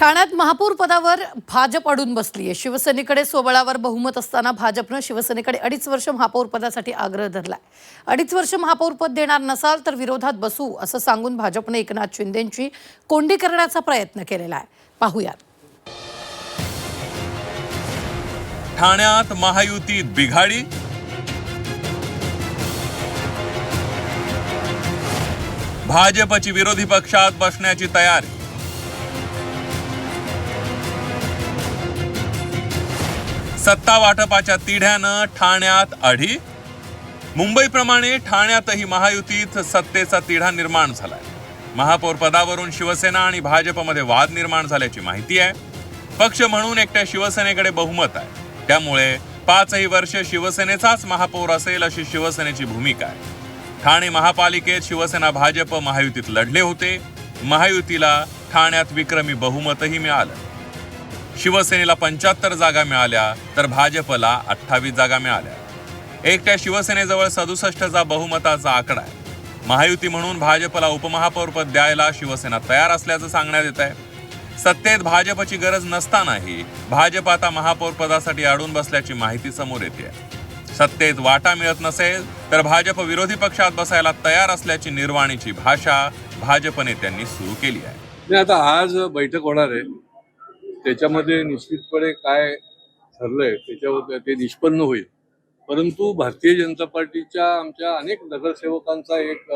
ठाण्यात महापौर पदावर भाजप अडून बसली आहे। शिवसेनेकडे स्वबळावर बहुमत असताना भाजपनं शिवसेनेकडे 2.5 वर्ष महापौर पदासाठी आग्रह धरलाय। 2.5 वर्ष महापौर पद देणार नसाल तर विरोधात बसू असं सांगून भाजपने एकनाथ शिंदेंची कोंडी करण्याचा प्रयत्न केलेला आहे। पाहूयात। ठाण्यात महायुतीत बिघाडी, भाजपची विरोधी पक्षात बसण्याची तयारी। सत्ता वाटपाच्या तिढ्यानं ठाण्यात आढी। मुंबईप्रमाणे ठाण्यातही महायुतीत सत्तेचा तिढा निर्माण झालाय। महापौर पदावरून शिवसेना आणि भाजपमध्ये वाद निर्माण झाल्याची माहिती आहे। पक्ष म्हणून एकट्या शिवसेनेकडे बहुमत आहे, त्यामुळे 5ही वर्ष शिवसेनेचाच महापौर असेल अशी शिवसेनेची भूमिका आहे। ठाणे महापालिकेत शिवसेना भाजप महायुतीत लढले होते। महायुतीला ठाण्यात विक्रमी बहुमतही मिळालं। शिवसेनेला 75 जागा मिळाल्या तर भाजपला 28 जागा मिळाल्या। एकट्या शिवसेनेजवळ 67चा बहुमताचा आकडा आहे। महायुती म्हणून भाजपला उपमहापौरपद द्यायला शिवसेना तयार असल्याचं सांगण्यात येत आहे। सत्तेत भाजपची गरज नसतानाही भाजप आता महापौर पदासाठी अडून बसल्याची माहिती समोर येते। सत्तेत वाटा मिळत नसेल तर भाजप विरोधी पक्षात बसायला तयार असल्याची निर्वाणीची भाषा भाजप नेत्यांनी सुरू केली आहे। आता आज बैठक होणार आहे, त्याच्यामध्ये निश्चितपणे काय ठरलंय त्याच्यावर ते निष्पन्न होईल। परंतु भारतीय जनता पार्टीच्या आमच्या अनेक नगरसेवकांचा एक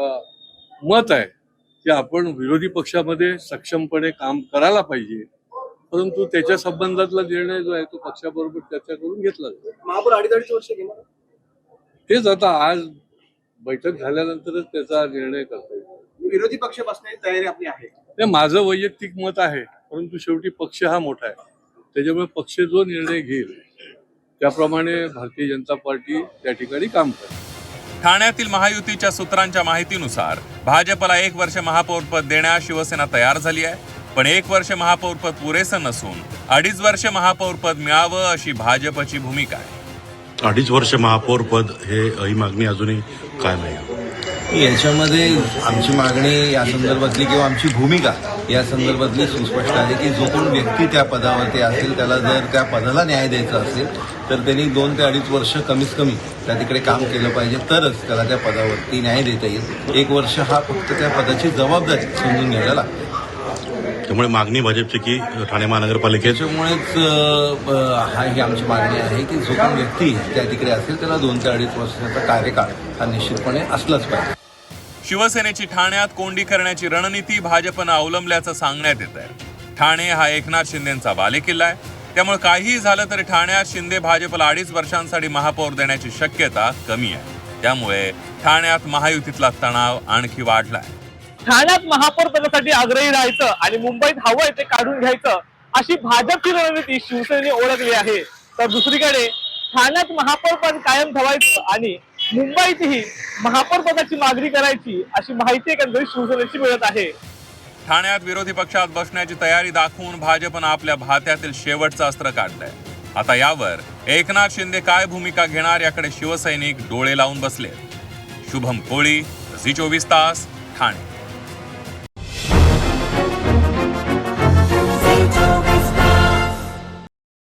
मत आहे की आपण विरोधी पक्षामध्ये सक्षमपणे काम करायला पाहिजे, परंतु त्याच्या संबंधातला निर्णय जो आहे तो पक्षाबरोबर चर्चा करून घेतला जातो। महापौर 2.5 वर्ष घेणार तेच आता आज बैठक झाल्यानंतरच त्याचा निर्णय करता येईल। विरोधी पक्ष बसण्याची तयारी आपली आहे। ते माझं वैयक्तिक मत आहे, परंतु शेवटी पक्ष हा मोठा आहे, त्याच्यामुळे पक्ष जो निर्णय घेईल त्याप्रमाणे भारतीय जनता पार्टी त्या ठिकाणी काम करेल। ठाण्यातील महायुतीच्या सूत्रांच्या माहितीनुसार भाजपला 1 वर्ष महापौरपद देण्यास शिवसेना तयार झाली आहे, पण 1 वर्ष महापौरपद पुरेसं नसून 2.5 वर्ष महापौरपद मिळावं अशी भाजपची भूमिका आहे। 2.5 वर्ष महापौरपद ही मागणी अजूनही कायम आहे। याच्यामध्ये आमची मागणी या संदर्भातली किंवा आमची भूमिका या संदर्भातली सुस्पष्ट आहे की जो कोण व्यक्ती त्या पदावरती असेल त्याला जर त्या पदाला न्याय द्यायचा असेल तर त्यांनी 2 ते 2.5 वर्ष कमीत कमी त्या तिकडे काम केलं पाहिजे, तरच त्याला त्या पदावरती न्याय देता येईल। 1 वर्ष हा फक्त त्या पदाची जबाबदारी समजून घ्यायला लागते। त्यामुळे मागणी भाजपची की ठाणे महानगरपालिकेच्या त्याच्यामुळेच ही आमची मागणी आहे की जो कोण व्यक्ती त्या तिकडे असेल त्याला 2 ते 2.5 वर्षाचा कार्यकाळ हा निश्चितपणे असलाच पाहिजे। शिवसेनेची ठाण्यात कोंडी करण्याची रणनीती भाजपनं अवलंबल्याचं सांगण्यात येत आहे। ठाणे हा एकनाथ शिंदेंचा बालेकिल्ला आहे, त्यामुळे काहीही झालं तरी ठाण्यात शिंदे भाजपला 2.5 वर्षांसाठी महापौर देण्याची शक्यता कमी आहे। त्यामुळे ठाण्यात महायुतीतला तणाव आणखी वाढलाय। ठाण्यात महापौर पदासाठी आग्रही राहायचं आणि मुंबईत हवंय ते काढून घ्यायचं अशी भाजपची रणनीती शिवसेनेने ओळखली आहे। तर दुसरीकडे ठाण्यात महापौर पद कायम ठेवायचं आणि मुंबईतही महापौर पदाची मागणी करायची अशी माहिती एकंदरीत शिवसेनेची मिळत आहे। ठाण्यात विरोधी पक्षात बसण्याची तयारी दाखवून भाजपनं आपल्या भात्यातील शेवटचं अस्त्र काढलंय। आता यावर एकनाथ शिंदे काय भूमिका घेणार याकडे शिवसैनिक डोळे लावून बसले। शुभम कोळी, झी 24 तास, ठाणे।